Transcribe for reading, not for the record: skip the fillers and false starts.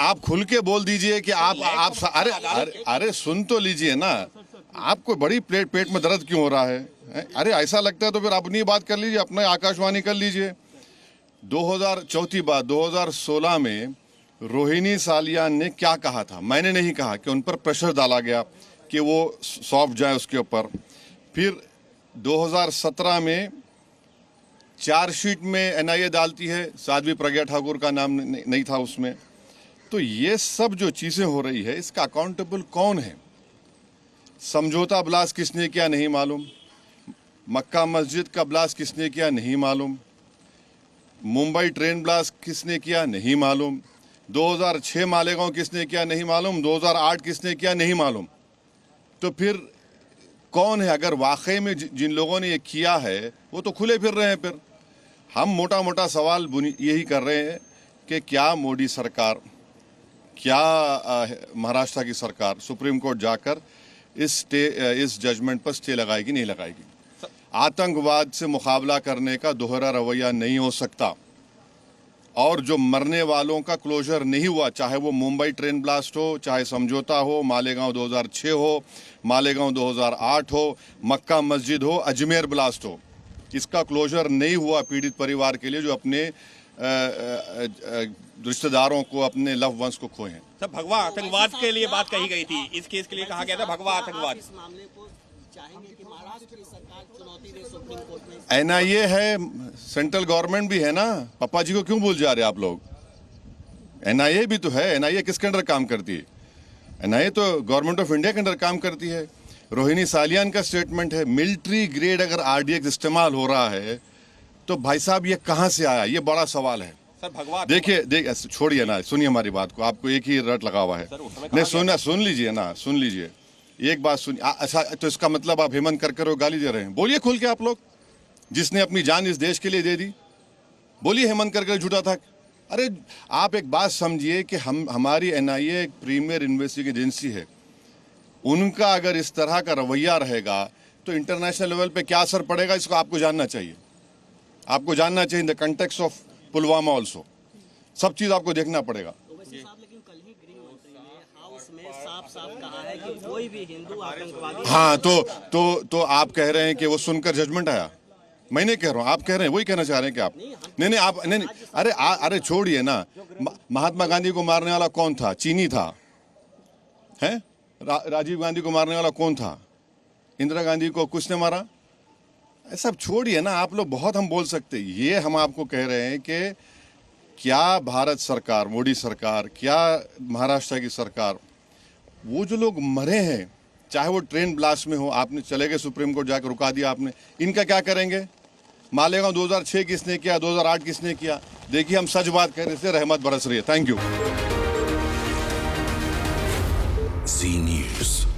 आप खुल के बोल दीजिए कि आप अरे सुन तो लीजिए ना, आपको बड़ी पेट में दर्द क्यों हो रहा है? अरे ऐसा लगता है तो फिर अपनी बात कर लीजिए, अपने आकाशवाणी कर लीजिए। 2016 में रोहिणी सालियान ने क्या कहा था? मैंने नहीं कहा कि उन पर प्रेशर डाला गया कि वो सौंप जाए उसके ऊपर। फिर 2017 में चार्जशीट में एनआईए डालती है, साध्वी प्रज्ञा ठाकुर का नाम नहीं था उसमें। तो ये सब जो चीजें हो रही है, इसका अकाउंटेबल कौन है? समझौता ब्लास्ट किसने किया नहीं मालूम, मक्का मस्जिद का ब्लास्ट किसने किया नहीं मालूम, मुंबई ट्रेन ब्लास्ट किसने किया नहीं मालूम, 2006 मालेगांव किसने किया नहीं मालूम, 2008 किसने किया नहीं मालूम। तो फिर कौन है? अगर वाकई में जिन लोगों ने ये किया है वो तो खुले फिर रहे हैं। फिर हम मोटा मोटा सवाल यही कर रहे हैं कि क्या मोदी सरकार, क्या महाराष्ट्र की सरकार सुप्रीम कोर्ट जाकर इस जजमेंट पर स्टे लगाएगी नहीं लगाएगी? आतंकवाद से मुकाबला करने का दोहरा रवैया नहीं हो सकता। और जो मरने वालों का क्लोजर नहीं हुआ, चाहे वो मुंबई ट्रेन ब्लास्ट हो, चाहे समझौता हो, मालेगांव 2006 हो, मालेगांव 2008 हो, मक्का मस्जिद हो, अजमेर ब्लास्ट हो, इसका क्लोजर नहीं हुआ पीड़ित परिवार के लिए जो अपने रिश्तेदारों को, अपने लव वंस को खोए हैं। सर, भगवा आतंकवाद के लिए बात कही गई थी, इस केस के लिए कहा गया था भगवा आतंकवाद। इस मामले को चाहेंगे कि महाराष्ट्र की सरकार चुनौती दे सुप्रीम कोर्ट में? एनआईए है, सेंट्रल गवर्नमेंट भी है ना, पापा जी को क्यों भूल जा रहे हैं आप लोग? एनआईए भी तो है। एनआईए किसके अंडर काम करती है? एनआईए तो गवर्नमेंट ऑफ इंडिया के अंडर काम करती है। रोहिणी सालियान का स्टेटमेंट है, मिलिट्री ग्रेड अगर आरडीएक्स इस्तेमाल हो रहा है तो भाई साहब ये कहां से आया? ये बड़ा सवाल है। सर, भगवा देखिए छोड़िए ना, सुनिए हमारी बात को, आपको एक ही रट लगा हुआ है। नहीं, सुन लीजिए ना, सुन लीजिए एक बात सुनिए। अच्छा, तो इसका मतलब आप हेमंत करकर गाली दे रहे हैं? बोलिए खुल के आप लोग, जिसने अपनी जान इस देश के लिए दे दी, बोलिए हेमंत करकर झूठा था। अरे आप एक बात समझिए कि हमारी एनआईए एक प्रीमियर इन्वेस्टिगेटिव एजेंसी है। उनका अगर इस तरह का रवैया रहेगा तो इंटरनेशनल लेवल पे क्या असर पड़ेगा, इसको आपको जानना चाहिए। आपको जानना चाहिए in the context of Pulwama also. सब चीज आपको देखना पड़ेगा। लेकिन कल ही गृह मंत्री ने हाउस में साफ कहा है कि कोई भी हिंदू आतंकवादी। हाँ, तो आप कह रहे हैं कि वो सुनकर जजमेंट आया? मैं नहीं कह रहा हूँ, आप कह रहे हैं, वही कहना चाह रहे हैं कि आप नहीं आप नहीं। अरे छोड़िए ना, महात्मा गांधी को मारने वाला कौन था? चीनी था, है? राजीव गांधी को मारने वाला कौन था? इंदिरा गांधी को कुछ ने मारा? सब छोड़िए ना, आप लोग बहुत हम बोल सकते। ये हम आपको कह रहे हैं कि क्या भारत सरकार, मोदी सरकार, क्या महाराष्ट्र की सरकार, वो जो लोग मरे हैं, चाहे वो ट्रेन ब्लास्ट में हो, आपने चले गए सुप्रीम कोर्ट जाकर रुका दिया आपने, इनका क्या करेंगे? मालेगांव 2006 किसने किया, 2008 किसने किया? देखिए, हम सच बात कह रहे थे, रहमत बरस रही है। Thank you. जी न्यूज़।